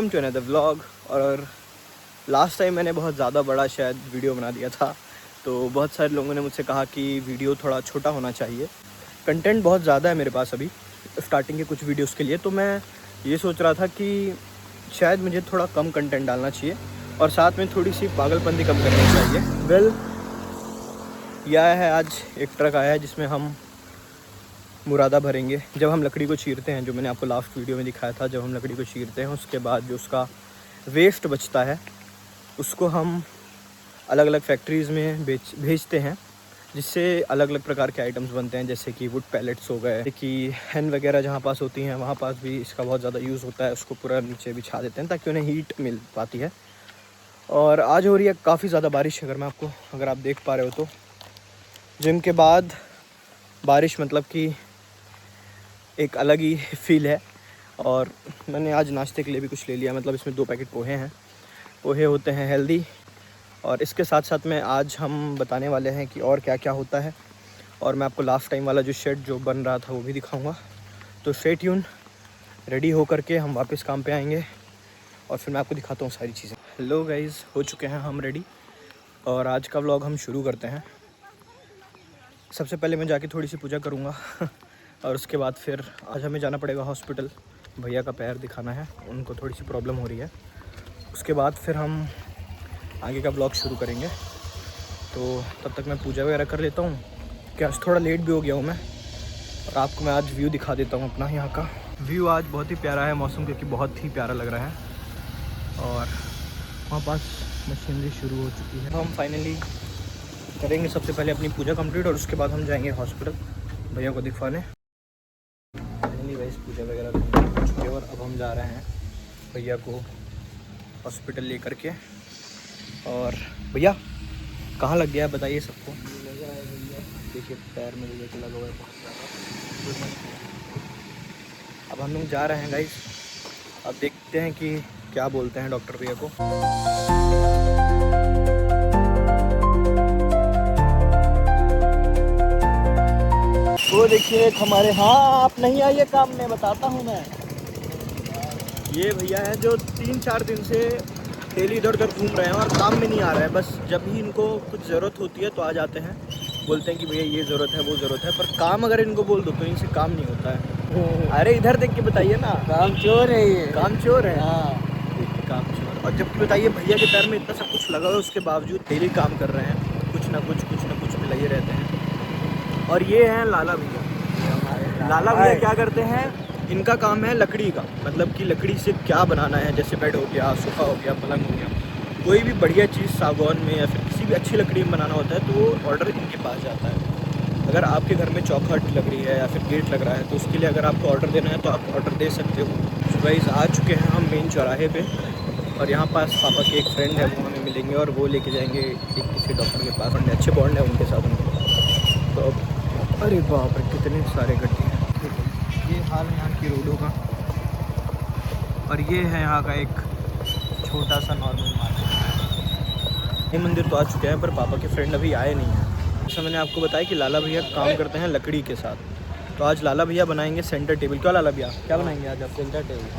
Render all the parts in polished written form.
Welcome to another vlog. और last time मैंने बहुत ज़्यादा बड़ा शायद वीडियो बना दिया था, तो बहुत सारे लोगों ने मुझसे कहा कि वीडियो थोड़ा छोटा होना चाहिए। कंटेंट बहुत ज़्यादा है मेरे पास अभी स्टार्टिंग के कुछ वीडियोस के लिए, तो मैं ये सोच रहा था कि शायद मुझे थोड़ा कम कंटेंट डालना चाहिए और साथ में थोड़ी सी पागलपंती कम करनी चाहिए। यह है आज एक ट्रक आया है जिसमें हम मुरादा भरेंगे। जब हम लकड़ी को चीरते हैं, जो मैंने आपको लास्ट वीडियो में दिखाया था, जब हम लकड़ी को चीरते हैं उसके बाद जो उसका वेस्ट बचता है उसको हम अलग अलग फैक्ट्रीज़ में भेजते हैं, जिससे अलग अलग प्रकार के आइटम्स बनते हैं, जैसे कि वुड पैलेट्स हो गए, कि हैन वगैरह जहाँ पास होती हैं वहाँ पास भी इसका बहुत ज़्यादा यूज़ होता है। उसको पूरा नीचे बिछा देते हैं ताकि उन्हें हीट मिल पाती है। और आज हो रही है काफ़ी ज़्यादा बारिश, अगर आप देख पा रहे हो तो। जिम के बाद बारिश मतलब कि एक अलग ही फील है। और मैंने आज नाश्ते के लिए भी कुछ ले लिया, मतलब इसमें 2 पैकेट पोहे हैं। पोहे होते हैं हेल्दी, और इसके साथ साथ में आज हम बताने वाले हैं कि और क्या क्या होता है। और मैं आपको लास्ट टाइम वाला जो शेड जो बन रहा था वो भी दिखाऊंगा। तो स्टे ट्यून, रेडी हो करके हम वापस काम पे आएंगे और फिर मैं आपको दिखाता हूँ सारी चीज़ें। हेलो गाइज़, हो चुके हैं हम रेडी और आज का व्लॉग हम शुरू करते हैं। सबसे पहले मैं जाके थोड़ी सी पूजा करूँगा और उसके बाद फिर आज हमें जाना पड़ेगा हॉस्पिटल। भैया का पैर दिखाना है, उनको थोड़ी सी प्रॉब्लम हो रही है। उसके बाद फिर हम आगे का ब्लॉग शुरू करेंगे। तो तब तक मैं पूजा वगैरह कर लेता हूँ, क्या थोड़ा लेट भी हो गया हूँ मैं। और आपको मैं आज व्यू दिखा देता हूँ अपना। यहाँ का व्यू आज बहुत ही प्यारा है, मौसम क्योंकि बहुत ही प्यारा लग रहा है। और वहाँ पास मशीनरी शुरू हो चुकी है। हम फाइनली करेंगे सबसे पहले अपनी पूजा कंप्लीट और उसके बाद हम जाएंगे हॉस्पिटल भैया को दिखवाने। फाइनली वैसे पूजा वगैरह हो चुकी है और अब हम जा रहे हैं भैया को हॉस्पिटल लेकर के। और भैया कहाँ लग गया है बताइए सबको। देखिए पैर में लेके लगा हुआ है बहुत ज़्यादा। अब हम लोग जा रहे हैं गाइस, अब देखते हैं कि क्या बोलते हैं डॉक्टर भैया को। वो देखिए हमारे, हाँ आप नहीं आइए काम में, बताता हूँ मैं। ये भैया हैं जो 3-4 दिन से डेली इधर उधर घूम रहे हैं और काम में नहीं आ रहा है। बस जब भी इनको कुछ ज़रूरत होती है तो आ जाते हैं, बोलते हैं कि भैया ये ज़रूरत है वो ज़रूरत है, पर काम अगर इनको बोल दो तो इनसे काम नहीं होता है। अरे इधर देख के बताइए ना, काम चोर है ये। काम चोर है। हाँ, काम चोर। और जबकि बताइए भैया के पैर में इतना सब कुछ लगा हुआ है, उसके बावजूद डेली काम कर रहे हैं, कुछ ना कुछ में लगे रहते हैं। और ये हैं लाला भैया। लाला भैया क्या करते हैं, इनका काम है लकड़ी का, मतलब कि लकड़ी से क्या बनाना है, जैसे बेड हो गया, सोफ़ा हो गया, पलंग हो गया, कोई भी बढ़िया चीज़ सागौन में या फिर किसी भी अच्छी लकड़ी में बनाना होता है तो वो ऑर्डर इनके पास जाता है। अगर आपके घर में चौखट लग रही है या फिर गेट लग रहा है तो उसके लिए अगर आपको ऑर्डर देना है तो आप ऑर्डर दे सकते हो। तो गाइस आ चुके हैं हम मेन चौराहे पे, और यहाँ पास पापा के एक फ्रेंड है, वो हमें मिलेंगे और वो लेके जाएंगे एक किसी डॉक्टर के पास। अच्छे बॉन्ड है उनके साथ उनके। तो अरे बाप रे कितने सारे गड्ढे हैं। ये हाल है यहाँ की रोडों का। और ये है यहाँ का एक छोटा सा नॉर्मल मार्केट। ये मंदिर तो आ चुके हैं पर पापा के फ्रेंड अभी आए नहीं हैं। जैसा मैंने आपको बताया कि लाला भैया काम करते हैं लकड़ी के साथ, तो आज लाला भैया बनाएंगे सेंटर टेबल। क्या लाला भैया क्या बनाएंगे आज आप?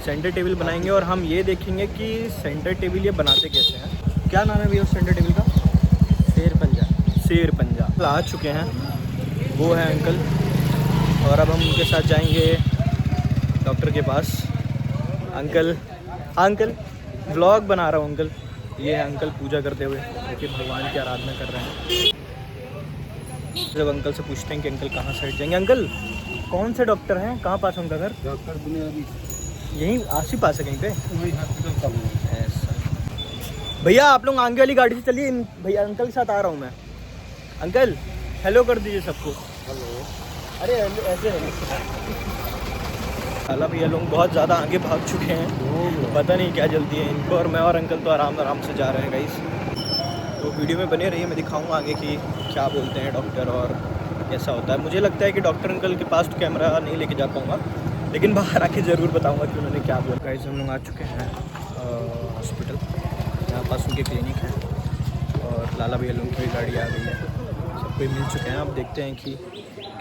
सेंटर टेबल बनाएंगे। और हम ये देखेंगे कि सेंटर टेबल ये बनाते कैसे हैं। क्या नाम है भैया उस सेंटर टेबल का? शेर पंजा। आ चुके हैं, वो है अंकल, और अब हम उनके साथ जाएंगे डॉक्टर के पास। अंकल व्लॉग बना रहा हूँ अंकल। ये है अंकल पूजा करते हुए, क्योंकि भगवान की आराधना कर रहे हैं। जब अंकल से पूछते हैं कि अंकल कहाँ साइड जाएंगे। अंकल कौन से डॉक्टर हैं, कहाँ पास उनका घर? डॉक्टर बुनियादी यहीं आस ही पास है कहीं पे। वही हॉस्पिटल का है। ऐसा। भैया आप लोग आगे वाली गाड़ी से चलिए, भैया अंकल के साथ आ रहा हूँ मैं। अंकल हेलो कर दीजिए सबको। हेलो। अरे ऐसे लाला भैया लोग बहुत ज़्यादा आगे भाग चुके हैं, पता नहीं क्या जल्दी है इनको, और मैं और अंकल तो आराम से जा रहे हैं गाइस। तो वीडियो में बने रहिए, मैं दिखाऊंगा आगे कि क्या बोलते हैं डॉक्टर और कैसा होता है। मुझे लगता है कि डॉक्टर अंकल के पास तो कैमरा नहीं लेके जा पाऊँगा, लेकिन बाहर आके ज़रूर बताऊँगा कि उन्होंने क्या बोला। गाइस हम लोग आ चुके हैं हॉस्पिटल, यहाँ पास उनके क्लिनिक है और लाला भैया लोगों की गाड़ी आ गई है, सब कोई मिल चुके हैं। अब देखते हैं कि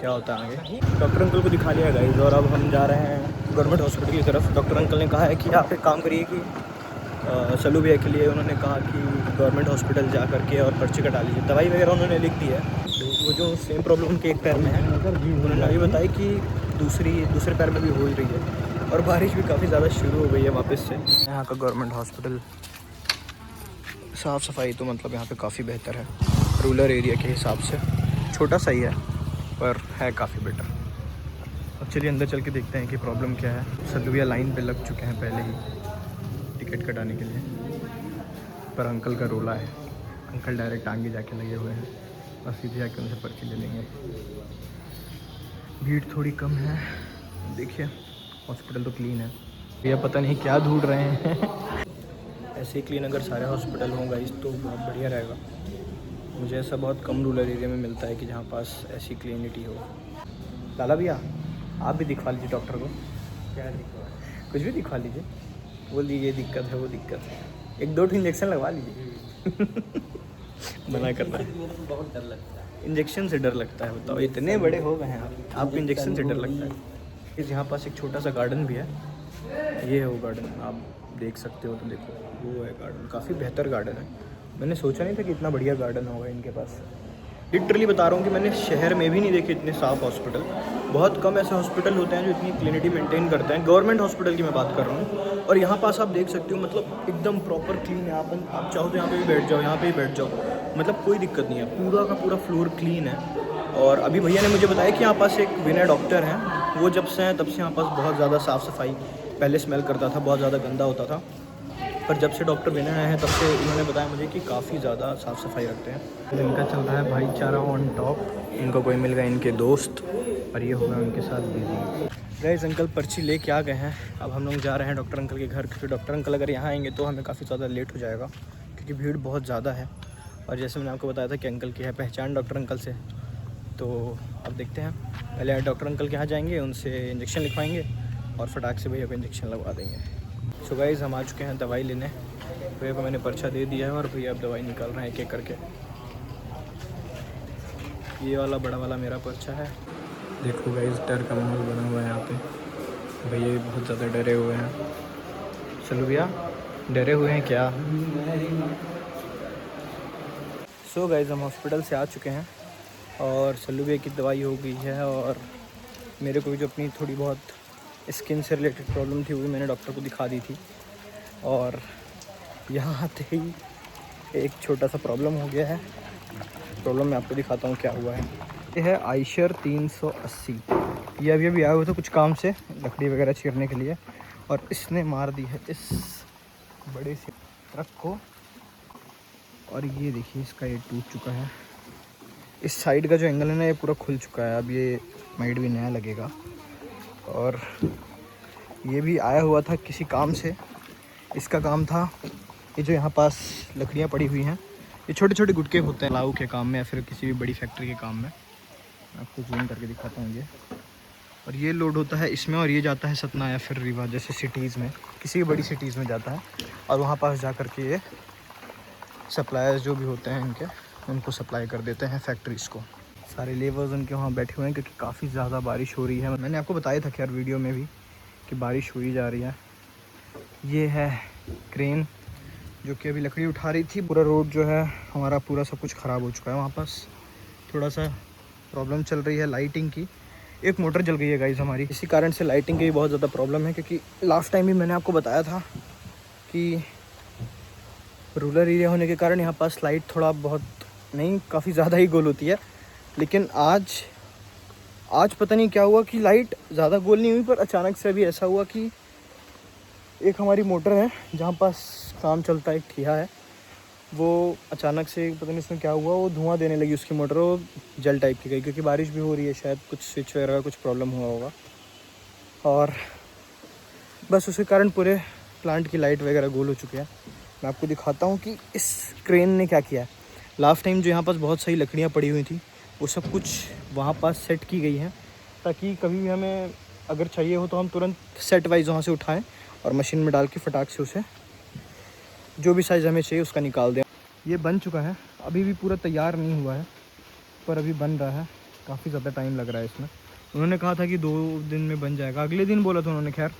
क्या होता है आगे। डॉक्टर अंकल को दिखा लिया गाइस और अब हम जा रहे हैं गवर्नमेंट हॉस्पिटल की तरफ। डॉक्टर अंकल ने कहा है कि आप एक काम करिए कि सलू भैया के लिए उन्होंने कहा कि गवर्नमेंट हॉस्पिटल जा करके और पर्ची कटा लीजिए। दवाई वगैरह उन्होंने लिख दी है। वो जो सेम प्रॉब्लम उनके एक पैर में है, उन्होंने अभी बताया कि दूसरे पैर में भी हो ही रही है। और बारिश भी काफ़ी ज़्यादा शुरू हो गई है वापस से। यहाँ का गवर्नमेंट हॉस्पिटल साफ़ सफाई तो मतलब यहाँ पे काफ़ी बेहतर है रूरल एरिया के हिसाब से। छोटा सा ही है पर है काफ़ी बेटर। अब चलिए अंदर चल के देखते हैं कि प्रॉब्लम क्या है। सलू भैया लाइन पे लग चुके हैं पहले ही टिकट कटाने के लिए, पर अंकल का रोला है। अंकल डायरेक्ट आगे जाके लगे हुए हैं और सीधे जाके उनसे पर्ची ले लेंगे। भीड़ थोड़ी कम है, देखिए हॉस्पिटल तो क्लीन है। भैया पता नहीं क्या ढूंढ रहे हैं। ऐसे ही क्लीन अगर सारे हॉस्पिटल होंगे इस तो बहुत बढ़िया रहेगा। मुझे ऐसा बहुत कम रूरल एरिया में मिलता है कि जहाँ पास ऐसी क्लीनिटी हो। लाला भैया आप भी दिखवा लीजिए डॉक्टर को। क्या दिखवा? कुछ भी दिखवा लीजिए, बोल दीजिए ये दिक्कत है वो दिक्कत है, 1-2 इंजेक्शन लगवा लीजिए। मना करना है, बहुत डर लगता है इंजेक्शन से डर लगता है। बताओ इतने बड़े हो गए हैं आपको इंजेक्शन से डर लगता है। इस यहाँ पास एक छोटा सा गार्डन भी है, ये है वो गार्डन, आप देख सकते हो। तो देखो वो है गार्डन, काफ़ी बेहतर गार्डन है। मैंने सोचा नहीं था कि इतना बढ़िया गार्डन होगा इनके पास। लिटरली बता रहा हूँ कि मैंने शहर में भी नहीं देखे इतने साफ़ हॉस्पिटल। बहुत कम ऐसे हॉस्पिटल होते हैं जो इतनी क्लिनिटी मेंटेन करते हैं। गवर्नमेंट हॉस्पिटल की मैं बात कर रहा हूँ। और यहाँ पास आप देख सकते हो मतलब एकदम प्रॉपर क्लीन है। आप चाहो तो यहाँ पे भी बैठ जाओ, यहाँ पे भी बैठ जाओ, मतलब कोई दिक्कत नहीं है। पूरा का पूरा फ्लोर क्लीन है। और अभी भैया ने मुझे बताया कि यहाँ पास एक विनय डॉक्टर हैं, वो जब से हैं तब से यहाँ पास बहुत ज़्यादा साफ़ सफाई, पहले स्मेल करता था, बहुत ज़्यादा गंदा होता था, पर जब से डॉक्टर विनय आए हैं तब से इन्होंने बताया मुझे कि काफ़ी ज़्यादा साफ़ सफाई रखते हैं। इनका चल रहा है भाईचारा ऑन टॉप। इनको कोई मिल गया इनके दोस्त और ये हो गया उनके साथ बिजी। गाइस अंकल पर्ची ले के आ गए हैं। अब हम लोग जा रहे हैं डॉक्टर अंकल के घर, क्योंकि डॉक्टर अंकल अगर यहाँ आएंगे तो हमें काफ़ी ज़्यादा लेट हो जाएगा, क्योंकि भीड़ बहुत ज़्यादा है। और जैसे मैंने आपको बताया था कि अंकल की है पहचान डॉक्टर अंकल से, तो अब देखते हैं। पहले डॉक्टर अंकल के यहाँ जाएंगे, उनसे इंजेक्शन लिखवाएंगे और फटाक से भैया को इंजेक्शन लगवा देंगे। सो गाइस हम आ चुके हैं दवाई लेने। भैया को मैंने पर्चा दे दिया है और भैया अब दवाई निकाल रहे हैं एक एक करके। ये वाला बड़ा वाला मेरा पर्चा है। देखो गाइस डर का माहौल बना हुआ है यहाँ पे। भैया बहुत ज़्यादा डरे हुए हैं। चलो भैया डरे हुए हैं क्या? सो गाइस हम हॉस्पिटल से आ चुके हैं और सल्लू भैया की दवाई हो गई है। और मेरे को भी जो अपनी थोड़ी बहुत स्किन से रिलेटेड प्रॉब्लम थी वो भी मैंने डॉक्टर को दिखा दी थी। और यहाँ आते ही एक छोटा सा प्रॉब्लम हो गया है। प्रॉब्लम मैं आपको दिखाता हूँ क्या हुआ है। ये है आइशर 380। ये अभी आया हुआ था कुछ काम से, लकड़ी वगैरह चीरने के लिए, और इसने मार दी है इस बड़े से ट्रक को। और ये देखिए इसका ये टूट चुका है। इस साइड का जो एंगल है ना ये पूरा खुल चुका है। अब ये माइट भी नया लगेगा। और ये भी आया हुआ था किसी काम से। इसका काम था ये जो यहाँ पास लकड़ियाँ पड़ी हुई हैं, ये छोटे छोटे गुटके होते हैं लाऊ के काम में या फिर किसी भी बड़ी फैक्ट्री के काम में। मैं आपको जूम करके दिखाता हूँ ये। और ये लोड होता है इसमें और ये जाता है सतना या फिर रीवा जैसे सिटीज़ में, किसी भी बड़ी सिटीज़ में जाता है। और वहाँ पास जा कर के ये सप्लायर्स जो भी होते हैं इनके, उनको सप्लाई कर देते हैं फैक्ट्रीज़ को। सारे लेबर्स उनके वहाँ बैठे हुए हैं क्योंकि काफ़ी ज़्यादा बारिश हो रही है। मैंने आपको बताया था खैर वीडियो में भी कि बारिश हो ही जा रही है। ये है क्रेन जो कि अभी लकड़ी उठा रही थी। पूरा रोड जो है हमारा पूरा सब कुछ ख़राब हो चुका है। वहाँ पास थोड़ा सा प्रॉब्लम चल रही है लाइटिंग की। एक मोटर जल गई है गाइस हमारी, इसी कारण से लाइटिंग की भी बहुत ज़्यादा प्रॉब्लम है। क्योंकि लास्ट टाइम भी मैंने आपको बताया था कि रूरल एरिया होने के कारण यहाँ पास लाइट थोड़ा बहुत नहीं, काफ़ी ज़्यादा ही गोल होती है। लेकिन आज पता नहीं क्या हुआ कि लाइट ज़्यादा गोल नहीं हुई, पर अचानक से अभी ऐसा हुआ कि एक हमारी मोटर है जहाँ पास काम चलता है, एक ठिया है, वो अचानक से पता नहीं उसमें क्या हुआ, वो धुआं देने लगी उसकी मोटर, वो जल टाइप की गई। क्योंकि बारिश भी हो रही है, शायद कुछ स्विच वगैरह का कुछ प्रॉब्लम हुआ होगा। और बस उसके कारण पूरे प्लांट की लाइट वगैरह गोल हो चुके हैं। मैं आपको दिखाता हूँ कि इस क्रेन ने क्या किया है। लास्ट टाइम जो यहाँ पास बहुत सारी लकड़ियाँ पड़ी हुई थी वो सब कुछ वहाँ पास सेट की गई हैं, ताकि कभी भी हमें अगर चाहिए हो तो हम तुरंत सेट वाइज वहाँ से उठाएं और मशीन में डाल के फटाक से उसे जो भी साइज़ हमें चाहिए उसका निकाल दें। ये बन चुका है, अभी भी पूरा तैयार नहीं हुआ है, पर अभी बन रहा है। काफ़ी ज़्यादा टाइम लग रहा है इसमें। उन्होंने कहा था कि 2 दिन में बन जाएगा, अगले दिन बोला था उन्होंने खैर,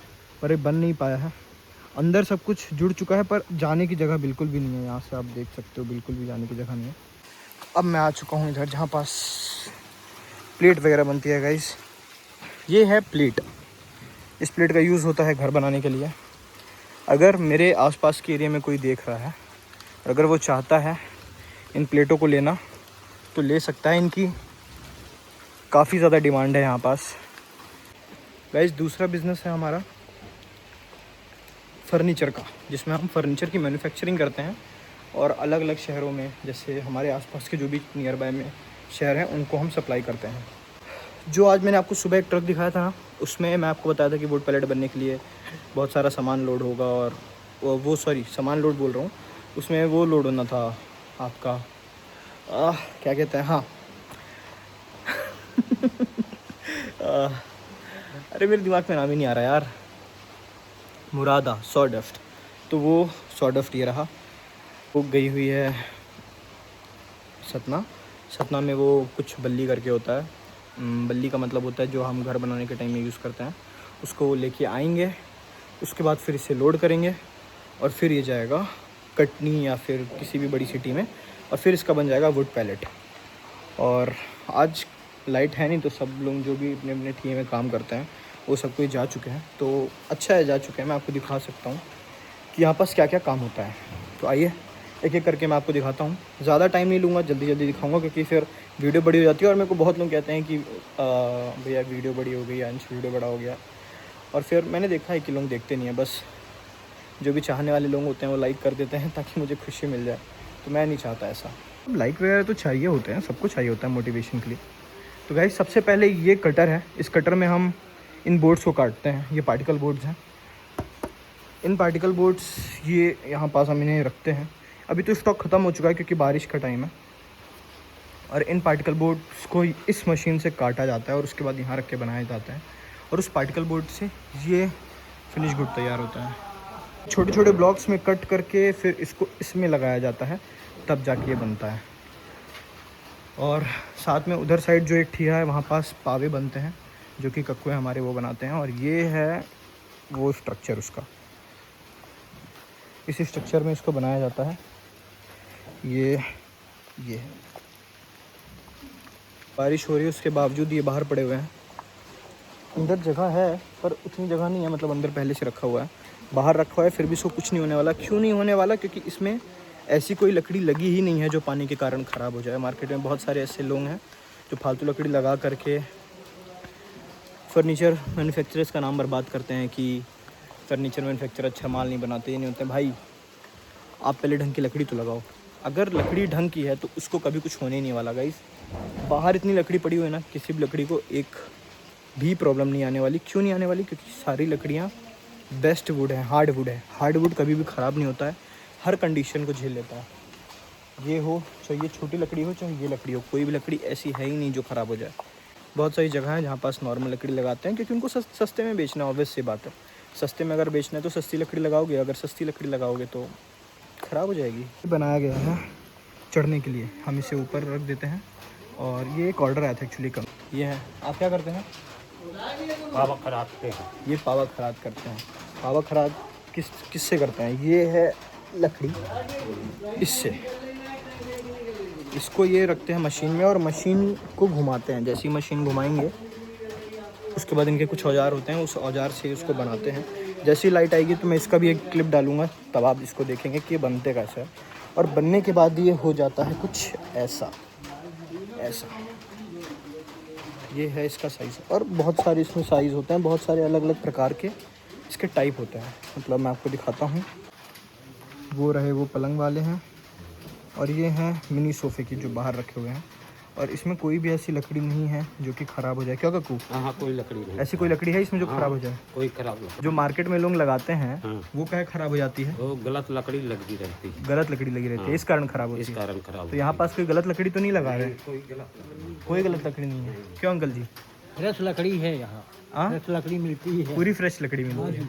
पर ये बन नहीं पाया है। अंदर सब कुछ जुड़ चुका है पर जाने की जगह बिल्कुल भी नहीं है। यहाँ से आप देख सकते हो बिल्कुल भी जाने की जगह नहीं है। अब मैं आ चुका हूँ इधर जहाँ पास प्लेट वगैरह बनती है गाइस। ये है प्लेट। इस प्लेट का यूज़ होता है घर बनाने के लिए। अगर मेरे आसपास के एरिया में कोई देख रहा है और अगर वो चाहता है इन प्लेटों को लेना तो ले सकता है। इनकी काफ़ी ज़्यादा डिमांड है यहाँ पास गाइस। दूसरा बिज़नेस है हमारा फर्नीचर का, जिसमें हम फर्नीचर की मैन्युफैक्चरिंग करते हैं और अलग अलग शहरों में, जैसे हमारे आसपास के जो भी नियर बाय में शहर हैं, उनको हम सप्लाई करते हैं। जो आज मैंने आपको सुबह एक ट्रक दिखाया था, उसमें मैं आपको बताया था कि वुड पैलेट बनने के लिए बहुत सारा सामान लोड होगा। और वो सामान लोड बोल रहा हूँ, उसमें वो लोड होना था आपका क्या कहते हैं, हाँ अरे मेरे दिमाग में नाम ही नहीं आ रहा यार। मुरादा सॉडफ्ट। तो वो सॉडफ्ट ये रहा। वो गई हुई है सतना में। वो कुछ बल्ली करके होता है। बल्ली का मतलब होता है जो हम घर बनाने के टाइम में यूज़ करते हैं। उसको लेके आएंगे, उसके बाद फिर इसे लोड करेंगे और फिर ये जाएगा कटनी या फिर किसी भी बड़ी सिटी में, और फिर इसका बन जाएगा वुड पैलेट। और आज लाइट है नहीं तो सब लोग जो भी अपने अपने ठिए में काम करते हैं वो सब कोई जा चुके हैं। तो अच्छा है जा चुके हैं। मैं आपको दिखा सकता हूँ कि यहाँ पास क्या क्या काम होता है। तो आइए एक एक करके मैं आपको दिखाता हूँ। ज़्यादा टाइम नहीं लूँगा, जल्दी जल्दी दिखाऊंगा क्योंकि फिर वीडियो बड़ी हो जाती है। और मेरे को बहुत लोग कहते हैं कि भैया वीडियो बड़ी हो गई, अंश वीडियो बड़ा हो गया। और फिर मैंने देखा है कि लोग देखते नहीं हैं, बस जो भी चाहने वाले लोग होते हैं वो लाइक कर देते हैं ताकि मुझे खुशी मिल जाए। तो मैं नहीं चाहता ऐसा। लाइक वगैरह तो चाहिए होते हैं, सबको चाहिए होता है मोटिवेशन के लिए। तो गाइस सबसे पहले ये कटर है। इस कटर में हम इन बोर्ड्स को काटते हैं। ये पार्टिकल बोर्ड्स हैं। इन पार्टिकल बोर्ड्स ये यहाँ पास हम इन्हें रखते हैं। अभी तो स्टॉक ख़त्म हो चुका है क्योंकि बारिश का टाइम है। और इन पार्टिकल बोर्ड्स को इस मशीन से काटा जाता है और उसके बाद यहाँ रख के बनाया जाता है। और उस पार्टिकल बोर्ड से ये फिनिश गुड तैयार होता है। छोटे छोटे ब्लॉक्स में कट करके फिर इसको इसमें लगाया जाता है, तब जाके ये बनता है। और साथ में उधर साइड जो एक ठिया है वहाँ पास पावे बनते हैं, जो कि कक्कुए हमारे वो बनाते हैं। और ये है वो स्ट्रक्चर उसका। इस स्ट्रक्चर में इसको बनाया जाता है। ये है। बारिश हो रही है उसके बावजूद ये बाहर पड़े हुए हैं। अंदर जगह है पर उतनी जगह नहीं है, मतलब अंदर पहले से रखा हुआ है, बाहर रखा हुआ है, फिर भी इसको कुछ नहीं होने वाला। क्यों नहीं होने वाला? क्योंकि इसमें ऐसी कोई लकड़ी लगी ही नहीं है जो पानी के कारण ख़राब हो जाए। मार्केट में बहुत सारे ऐसे लोग हैं जो फालतू लकड़ी लगा करके फर्नीचर मैन्युफैक्चरर्स का नाम बर्बाद करते हैं कि फर्नीचर मैन्युफैक्चरर अच्छा माल नहीं बनाते, ये नहीं होते। भाई आप पहले ढंग की लकड़ी तो लगाओ। अगर लकड़ी ढंग की है तो उसको कभी कुछ होने ही नहीं वाला गाइस। बाहर इतनी लकड़ी पड़ी हुई है ना, किसी भी लकड़ी को एक भी प्रॉब्लम नहीं आने वाली। क्यों नहीं आने वाली? क्योंकि सारी लकड़ियाँ बेस्ट वुड है, हार्ड वुड है। हार्ड वुड कभी भी ख़राब नहीं होता है, हर कंडीशन को झेल लेता है। ये हो चाहे ये छोटी लकड़ी हो चाहे ये लकड़ी हो, कोई भी लकड़ी ऐसी है ही नहीं जो ख़राब हो जाए। बहुत सारी जगह है जहाँ पास नॉर्मल लकड़ी लगाते हैं क्योंकि उनको सस्ते में बेचना है। ऑब्वियस सी बात है, सस्ते में अगर बेचना है तो सस्ती लकड़ी लगाओगे। अगर सस्ती लकड़ी लगाओगे तो ख़राब हो जाएगी। ये बनाया गया है चढ़ने के लिए, हम इसे ऊपर रख देते हैं। और ये एक ऑर्डर आया था एक्चुअली कम। ये है, आप क्या करते हैं? पावा खरादते हैं। ये पावा खराद करते हैं। पावा खराद किससे करते हैं? ये है लकड़ी, इससे इसको ये रखते हैं मशीन में और मशीन को घुमाते हैं। जैसी मशीन घुमाएंगे उसके बाद इनके कुछ औजार होते हैं, उस औजार से उसको बनाते हैं। जैसी लाइट आएगी तो मैं इसका भी एक क्लिप डालूंगा, तब आप इसको देखेंगे कि ये बनते कैसे है। और बनने के बाद ये हो जाता है कुछ ऐसा। ये है इसका साइज़। और बहुत सारे इसमें साइज़ होते हैं, बहुत सारे अलग अलग प्रकार के इसके टाइप होते हैं। मतलब मैं आपको दिखाता हूँ। वो रहे वो पलंग वाले हैं और ये हैं मिनी सोफ़े की जो बाहर रखे हुए हैं। और इसमें कोई भी ऐसी लकड़ी नहीं है जो कि ख़राब हो जाए। क्या कक्कू? हाँ, कोई लकड़ी नहीं। ऐसी कोई लकड़ी है इसमें जो ख़राब हो जाए? कोई खराब नहीं। जो मार्केट में लोग लगाते हैं हाँ। वो क्या ख़राब हो जाती है? वो गलत लकड़ी लगती रहती है, गलत लकड़ी लगी रहती है, इस कारण ख़राब होती इस है। कारण खराब। तो यहाँ पास कोई गलत लकड़ी तो नहीं लगा रहे? कोई गलत लकड़ी, कोई गलत लकड़ी नहीं है। क्यों अंकल जी? फ्रेश लकड़ी है यहाँ। हाँ, फ्रेश लकड़ी मिलती है, पूरी फ्रेश लकड़ी मिलती है।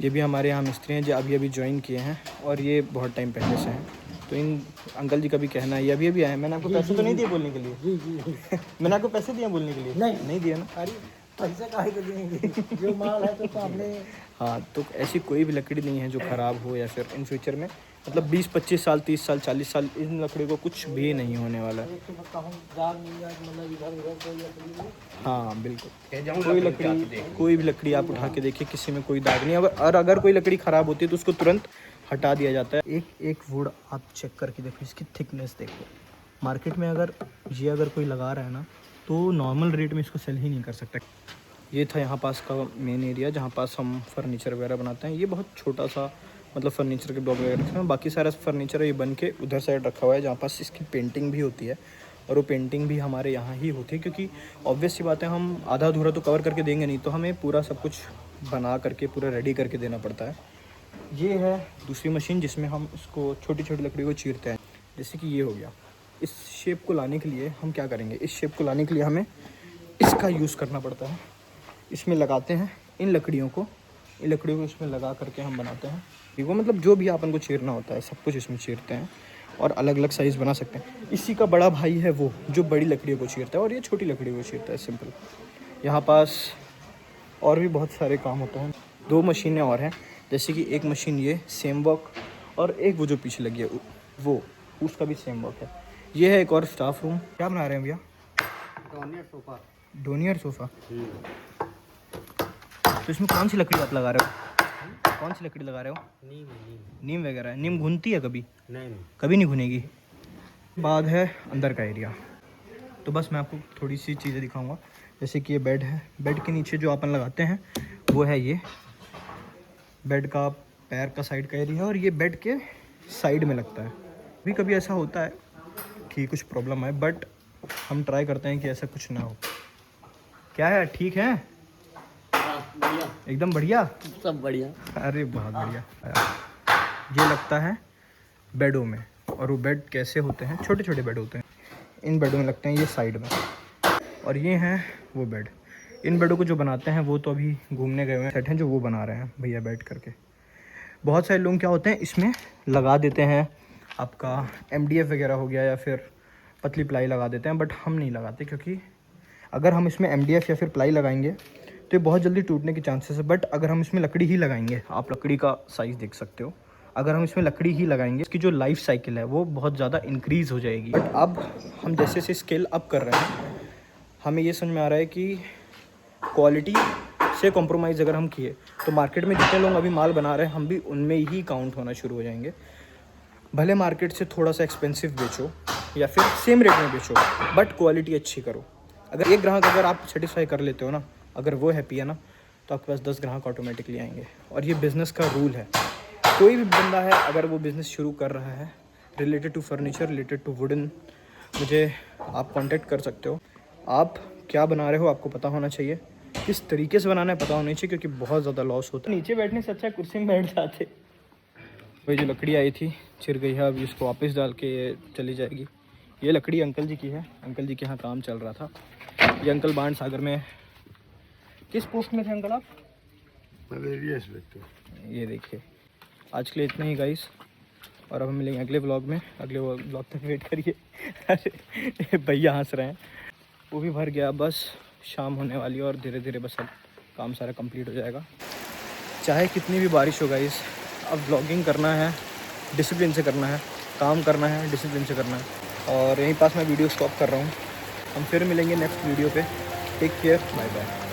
ये भी हमारे यहाँ मिस्त्री हैं जो अभी ज्वाइन किए हैं और ये बहुत टाइम पहले से हैं। तो इन अंकल जी का भी कहना है, ये अभी आए हैं। मैंने आपको पैसे तो नहीं दिए बोलने के लिए? जी। मैंने आपको पैसे दिए बोलने के लिए? नहीं दिया ना। अरे पैसा काहे को देंगे, जो माल है तो सामने। हाँ, तो ऐसी कोई भी लकड़ी नहीं है जो ख़राब हो या फिर इन फ्यूचर में मतलब 20-25 साल 30 साल 40 साल इन लकड़ी को कुछ भी नहीं होने वाला है। हाँ बिल्कुल, कोई भी लकड़ी आप उठा के देखिए, किसी में कोई दाग नहीं। और अगर कोई लकड़ी ख़राब होती है तो उसको तुरंत हटा दिया जाता है। एक वुड आप चेक करके देखो, इसकी थिकनेस देखो। मार्केट में अगर कोई लगा रहा है ना तो नॉर्मल रेट में इसको सेल ही नहीं कर सकता। ये था यहाँ पास का मेन एरिया जहाँ पास हम फर्नीचर वगैरह बनाते हैं। ये बहुत छोटा सा मतलब फर्नीचर के ब्लॉक वगैरह रखे हैं। बाकी सारा फर्नीचर है ये बन के उधर साइड रखा हुआ है जहाँ पास इसकी पेंटिंग भी होती है। और वो पेंटिंग भी हमारे यहाँ ही होती है, क्योंकि ऑब्वियस सी बात है, हम आधा अधूरा तो कवर करके देंगे नहीं, तो हमें पूरा सब कुछ बना करके पूरा रेडी करके देना पड़ता है। ये है दूसरी मशीन जिसमें हम इसको छोटी छोटी लकड़ी को चीरते हैं। जैसे कि ये हो गया, इस शेप को लाने के लिए हम क्या करेंगे, इस शेप को लाने के लिए हमें इसका यूज़ करना पड़ता है। इसमें लगाते हैं इन लकड़ियों को इसमें लगा करके हम बनाते हैं। वो मतलब जो भी अपन को चीरना होता है सब कुछ इसमें चीरते हैं और अलग अलग साइज़ बना सकते हैं। इसी का बड़ा भाई है वो जो बड़ी लकड़ियों को चीरता है और ये छोटी लकड़ियों को चीरता है, सिंपल। यहाँ पास और भी बहुत सारे काम होते हैं। 2 मशीनें और हैं, जैसे कि एक मशीन ये सेम वर्क और एक वो जो पीछे लगी है वो, उसका भी सेम वर्क है। ये है एक और स्टाफ रूम। क्या बना रहे हैं भैया? डोनियर सोफ़ा। तो इसमें कौन सी लकड़ी आप लगा रहे हो? कौन सी लकड़ी लगा रहे हो? नीम वगैरह है। नीम घुनती है कभी? नहीं, कभी नहीं घुनेगी। बाद है अंदर का एरिया। तो बस मैं आपको थोड़ी सी चीज़ें दिखाऊंगा। जैसे कि ये बेड है, बेड के नीचे जो अपन लगाते हैं वो है ये बेड का पैर का साइड का एरिया, और ये बेड के साइड में लगता है। कभी कभी ऐसा होता है कि कुछ प्रॉब्लम है, बट हम ट्राई करते हैं कि ऐसा कुछ ना हो। क्या है, ठीक है? एकदम बढ़िया, सब बढ़िया। अरे बहुत बढ़िया। ये लगता है बेडों में, और वो बेड कैसे होते हैं, छोटे छोटे बेड होते हैं, इन बेडों में लगते हैं ये साइड में। और ये हैं वो बेड। इन बेडों को जो बनाते हैं वो तो अभी घूमने गए हुए हैं, सेट हैं जो वो बना रहे हैं भैया बैठ करके। बहुत सारे लोग क्या होते हैं इसमें लगा देते हैं आपका MDF वगैरह हो गया या फिर पतली प्लाई लगा देते हैं, बट हम नहीं लगाते, क्योंकि अगर हम इसमें MDF या फिर प्लाई लगाएंगे तो ये बहुत जल्दी टूटने के चांसेस है। बट अगर हम इसमें लकड़ी ही लगाएंगे, आप लकड़ी का साइज़ देख सकते हो, अगर हम इसमें लकड़ी ही लगाएंगे इसकी जो लाइफ साइकिल है वो बहुत ज़्यादा इंक्रीज़ हो जाएगी। बट अब हम जैसे जैसे स्केल अप कर रहे हैं हमें ये समझ में आ रहा है कि क्वालिटी से कॉम्प्रोमाइज़ अगर हम किए तो मार्केट में जितने लोग अभी माल बना रहे हैं हम भी उनमें ही काउंट होना शुरू हो जाएंगे। भले मार्केट से थोड़ा सा एक्सपेंसिव बेचो या फिर सेम रेट में बेचो, बट क्वालिटी अच्छी करो। अगर एक ग्राहक अगर आप सेटिस्फाई कर लेते हो ना, अगर वो हैप्पी है ना, तो आपके पास 10 ग्राहक ऑटोमेटिकली आएंगे। और ये बिज़नेस का रूल है। कोई भी बंदा है अगर वो बिज़नेस शुरू कर रहा है related to furniture, related to wooden, मुझे आप कांटेक्ट कर सकते हो। आप क्या बना रहे हो आपको पता होना चाहिए, किस तरीके से बनाना है पता होना चाहिए, क्योंकि बहुत ज़्यादा लॉस होता है। नीचे बैठने से अच्छा कुर्सी में बैठ जाते। वही जो लकड़ी आई थी चिर गई है, अभी इसको वापस डाल के ये चली जाएगी। ये लकड़ी अंकल जी की है, अंकल जी के यहाँ काम चल रहा था। ये अंकल बाण सागर में किस पोस्ट में थे अंकल आप? ये देखिए, आज के लिए इतना ही गाइस, और अब हम मिलेंगे अगले व्लॉग में। अगले व्लॉग तक वेट करिए। अरे भैया हंस रहे हैं, वो भी भर गया, बस शाम होने वाली है और धीरे धीरे बस अब काम सारा कंप्लीट हो जाएगा। चाहे कितनी भी बारिश हो गाइस, अब व्लॉगिंग करना है, डिसिप्लिन से करना है, काम करना है, डिसिप्लिन से करना है। और यहीं पास मैं वीडियो स्टॉप कर रहा हूँ। हम फिर मिलेंगे नेक्स्ट वीडियो पे। Take care, bye bye.